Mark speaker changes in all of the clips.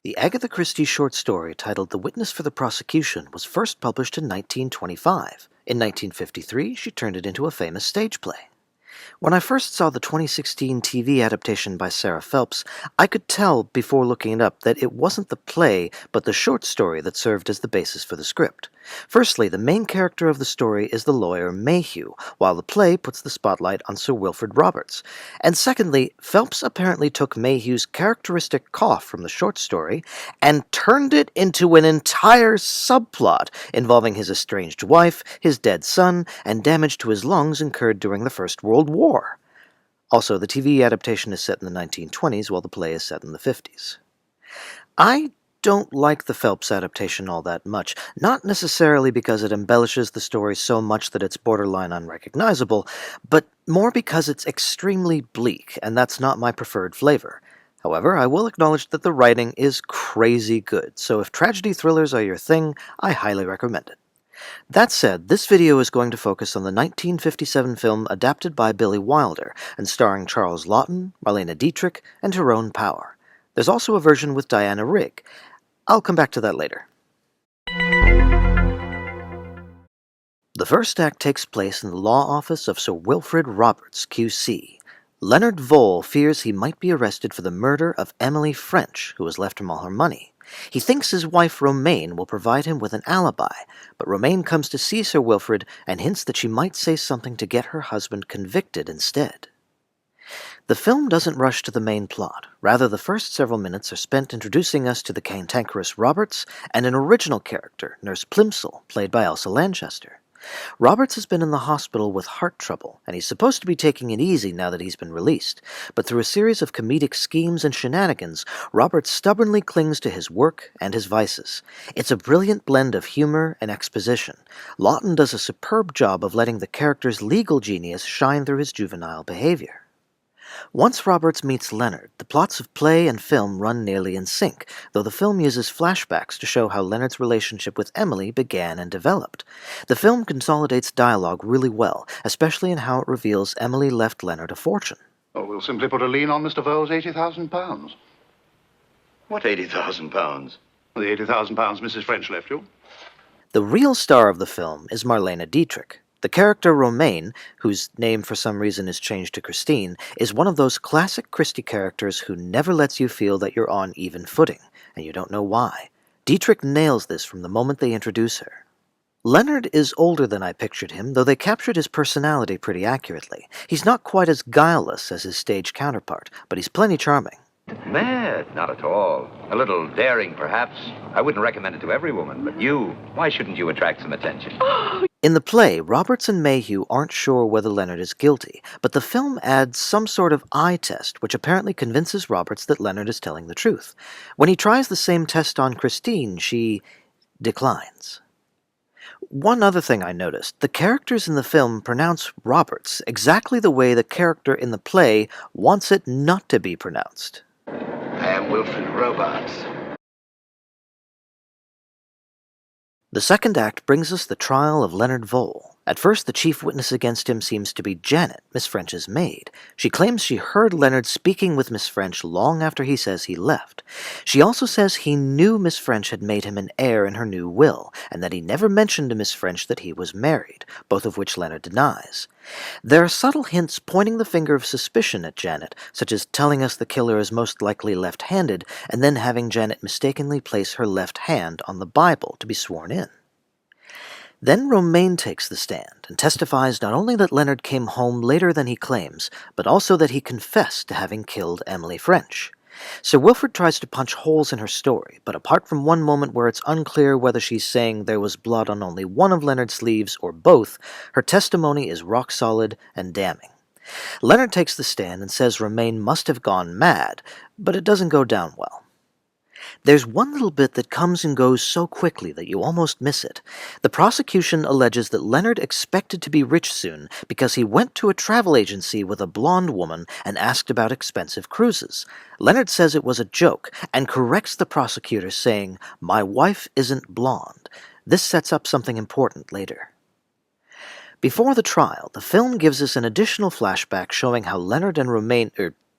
Speaker 1: The Agatha Christie short story titled The Witness for the Prosecution was first published in 1925. In 1953, she turned it into a famous stage play. When I first saw the 2016 TV adaptation by Sarah Phelps, I could tell before looking it up that it wasn't the play, but the short story that served as the basis for the script. Firstly, the main character of the story is the lawyer Mayhew, while the play puts the spotlight on Sir Wilfrid Roberts. And secondly, Phelps apparently took Mayhew's characteristic cough from the short story and turned it into an entire subplot involving his estranged wife, his dead son, and damage to his lungs incurred during the First World War. Also, the TV adaptation is set in the 1920s, while the play is set in the 50s. I don't like the Phelps adaptation all that much, not necessarily because it embellishes the story so much that it's borderline unrecognizable, but more because it's extremely bleak, and that's not my preferred flavor. However, I will acknowledge that the writing is crazy good, so if tragedy thrillers are your thing, I highly recommend it. That said, this video is going to focus on the 1957 film adapted by Billy Wilder and starring Charles Laughton, Marlene Dietrich, and Tyrone Power. There's also a version with Diana Rigg. I'll come back to that later. The first act takes place in the law office of Sir Wilfrid Roberts, QC. Leonard Vole fears he might be arrested for the murder of Emily French, who has left him all her money. He thinks his wife Romaine will provide him with an alibi, but Romaine comes to see Sir Wilfrid and hints that she might say something to get her husband convicted instead. The film doesn't rush to the main plot. Rather, the first several minutes are spent introducing us to the cantankerous Roberts and an original character, Nurse Plimsoll, played by Elsa Lanchester. Roberts has been in the hospital with heart trouble, and he's supposed to be taking it easy now that he's been released. But through a series of comedic schemes and shenanigans, Roberts stubbornly clings to his work and his vices. It's a brilliant blend of humor and exposition. Laughton does a superb job of letting the character's legal genius shine through his juvenile behavior. Once Roberts meets Leonard, the plots of play and film run nearly in sync, though the film uses flashbacks to show how Leonard's relationship with Emily began and developed. The film consolidates dialogue really well, especially in how it reveals Emily left Leonard a fortune.
Speaker 2: Oh, we'll simply put a lien on Mr. Vole's £80,000.
Speaker 3: What £80,000?
Speaker 2: The £80,000 Mrs. French left you.
Speaker 1: The real star of the film is Marlene Dietrich. The character Romaine, whose name for some reason is changed to Christine, is one of those classic Christie characters who never lets you feel that you're on even footing, and you don't know why. Dietrich nails this from the moment they introduce her. Leonard is older than I pictured him, though they captured his personality pretty accurately. He's not quite as guileless as his stage counterpart, but he's plenty charming.
Speaker 3: Mad? Not at all. A little daring, perhaps. I wouldn't recommend it to every woman, but you, why shouldn't you attract some attention?
Speaker 1: In the play, Roberts and Mayhew aren't sure whether Leonard is guilty, but the film adds some sort of eye test, which apparently convinces Roberts that Leonard is telling the truth. When he tries the same test on Christine, she declines. One other thing I noticed, the characters in the film pronounce Roberts exactly the way the character in the play wants it not to be pronounced.
Speaker 3: I am Wilfrid Robarts.
Speaker 1: The second act brings us the trial of Leonard Vole. At first, the chief witness against him seems to be Janet, Miss French's maid. She claims she heard Leonard speaking with Miss French long after he says he left. She also says he knew Miss French had made him an heir in her new will, and that he never mentioned to Miss French that he was married, both of which Leonard denies. There are subtle hints pointing the finger of suspicion at Janet, such as telling us the killer is most likely left-handed, and then having Janet mistakenly place her left hand on the Bible to be sworn in. Then Romaine takes the stand and testifies not only that Leonard came home later than he claims, but also that he confessed to having killed Emily French. Sir Wilfrid tries to punch holes in her story, but apart from one moment where it's unclear whether she's saying there was blood on only one of Leonard's sleeves or both, her testimony is rock solid and damning. Leonard takes the stand and says Romaine must have gone mad, but it doesn't go down well. There's one little bit that comes and goes so quickly that you almost miss it. The prosecution alleges that Leonard expected to be rich soon because he went to a travel agency with a blonde woman and asked about expensive cruises. Leonard says it was a joke and corrects the prosecutor, saying, "My wife isn't blonde." This sets up something important later. Before the trial, the film gives us an additional flashback showing how Leonard and Romaine,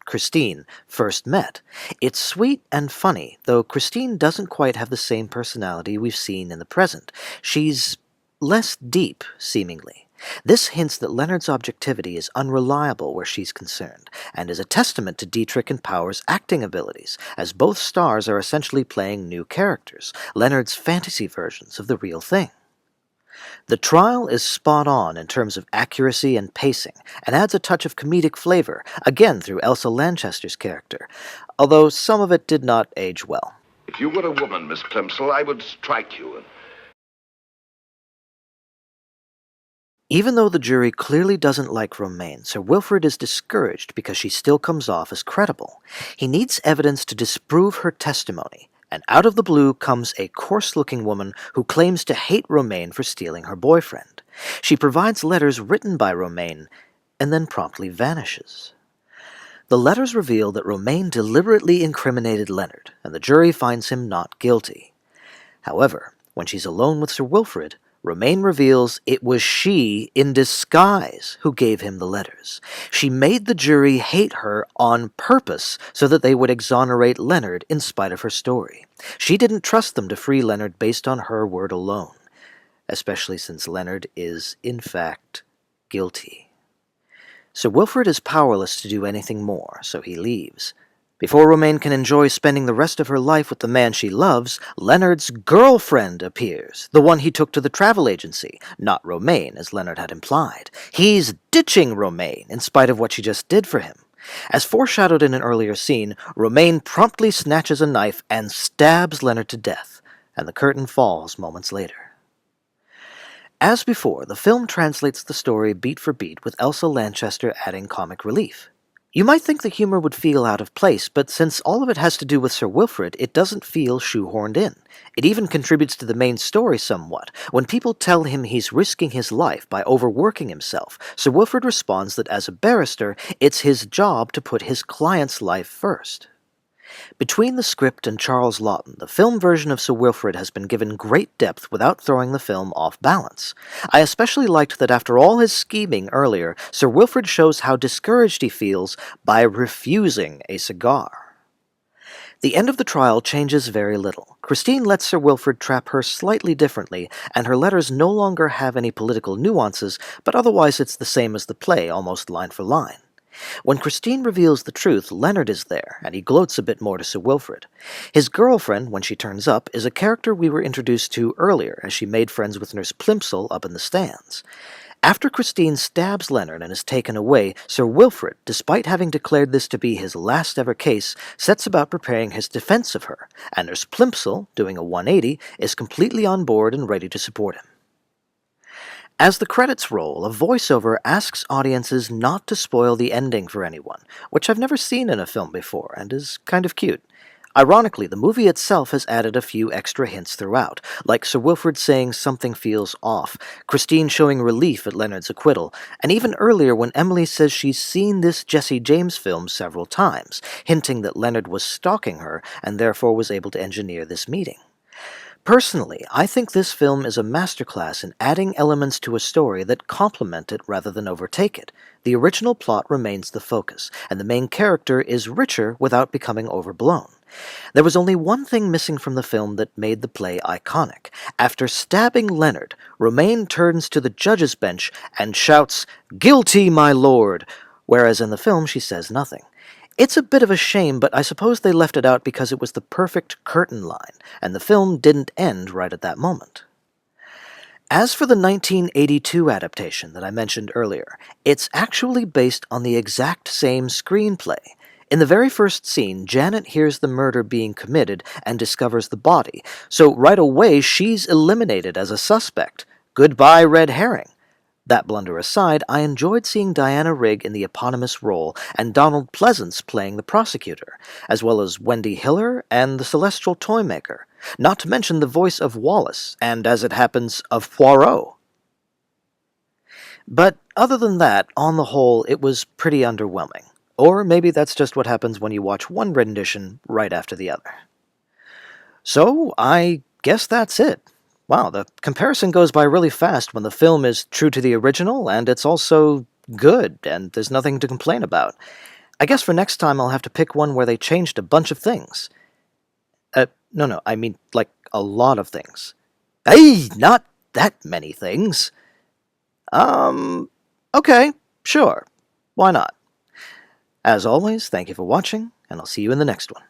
Speaker 1: Christine, first met. It's sweet and funny, though Christine doesn't quite have the same personality we've seen in the present. She's less deep, seemingly. This hints that Leonard's objectivity is unreliable where she's concerned, and is a testament to Dietrich and Power's acting abilities, as both stars are essentially playing new characters, Leonard's fantasy versions of the real thing. The trial is spot on in terms of accuracy and pacing, and adds a touch of comedic flavor, again through Elsa Lanchester's character, although some of it did not age well.
Speaker 4: If you were a woman, Miss Plimsoll, I would strike you.
Speaker 1: Even though the jury clearly doesn't like Romaine, Sir Wilfrid is discouraged because she still comes off as credible. He needs evidence to disprove her testimony, and out of the blue comes a coarse-looking woman who claims to hate Romaine for stealing her boyfriend. She provides letters written by Romaine, and then promptly vanishes. The letters reveal that Romaine deliberately incriminated Leonard, and the jury finds him not guilty. However, when she's alone with Sir Wilfrid, Romaine reveals it was she, in disguise, who gave him the letters. She made the jury hate her on purpose so that they would exonerate Leonard in spite of her story. She didn't trust them to free Leonard based on her word alone, especially since Leonard is, in fact, guilty. Sir Wilfrid is powerless to do anything more, so he leaves. Before Romaine can enjoy spending the rest of her life with the man she loves, Leonard's girlfriend appears, the one he took to the travel agency, not Romaine, as Leonard had implied. He's ditching Romaine, in spite of what she just did for him. As foreshadowed in an earlier scene, Romaine promptly snatches a knife and stabs Leonard to death, and the curtain falls moments later. As before, the film translates the story beat for beat, with Elsa Lanchester adding comic relief. You might think the humor would feel out of place, but since all of it has to do with Sir Wilfrid, it doesn't feel shoehorned in. It even contributes to the main story somewhat. When people tell him he's risking his life by overworking himself, Sir Wilfrid responds that as a barrister, it's his job to put his client's life first. Between the script and Charles Laughton, the film version of Sir Wilfrid has been given great depth without throwing the film off balance. I especially liked that after all his scheming earlier, Sir Wilfrid shows how discouraged he feels by refusing a cigar. The end of the trial changes very little. Christine lets Sir Wilfrid trap her slightly differently, and her letters no longer have any political nuances, but otherwise it's the same as the play, almost line for line. When Christine reveals the truth, Leonard is there, and he gloats a bit more to Sir Wilfrid. His girlfriend, when she turns up, is a character we were introduced to earlier, as she made friends with Nurse Plimsoll up in the stands. After Christine stabs Leonard and is taken away, Sir Wilfrid, despite having declared this to be his last ever case, sets about preparing his defense of her, and Nurse Plimsoll, doing a 180, is completely on board and ready to support him. As the credits roll, a voiceover asks audiences not to spoil the ending for anyone, which I've never seen in a film before, and is kind of cute. Ironically, the movie itself has added a few extra hints throughout, like Sir Wilfrid saying something feels off, Christine showing relief at Leonard's acquittal, and even earlier when Emily says she's seen this Jesse James film several times, hinting that Leonard was stalking her and therefore was able to engineer this meeting. Personally, I think this film is a masterclass in adding elements to a story that complement it rather than overtake it. The original plot remains the focus, and the main character is richer without becoming overblown. There was only one thing missing from the film that made the play iconic. After stabbing Leonard, Romaine turns to the judge's bench and shouts, "Guilty, my lord!" whereas in the film she says nothing. It's a bit of a shame, but I suppose they left it out because it was the perfect curtain line, and the film didn't end right at that moment. As for the 1982 adaptation that I mentioned earlier, it's actually based on the exact same screenplay. In the very first scene, Janet hears the murder being committed and discovers the body, so right away she's eliminated as a suspect. Goodbye, red herring. That blunder aside, I enjoyed seeing Diana Rigg in the eponymous role and Donald Pleasance playing the prosecutor, as well as Wendy Hiller and the Celestial Toymaker, not to mention the voice of Wallace, and as it happens, of Poirot. But other than that, on the whole, it was pretty underwhelming. Or maybe that's just what happens when you watch one rendition right after the other. So, I guess that's it. Wow, the comparison goes by really fast when the film is true to the original, and it's also good, and there's nothing to complain about. I guess for next time I'll have to pick one where they changed a bunch of things. No, I mean, like, a lot of things. Hey, not that many things. Okay, sure. Why not? As always, thank you for watching, and I'll see you in the next one.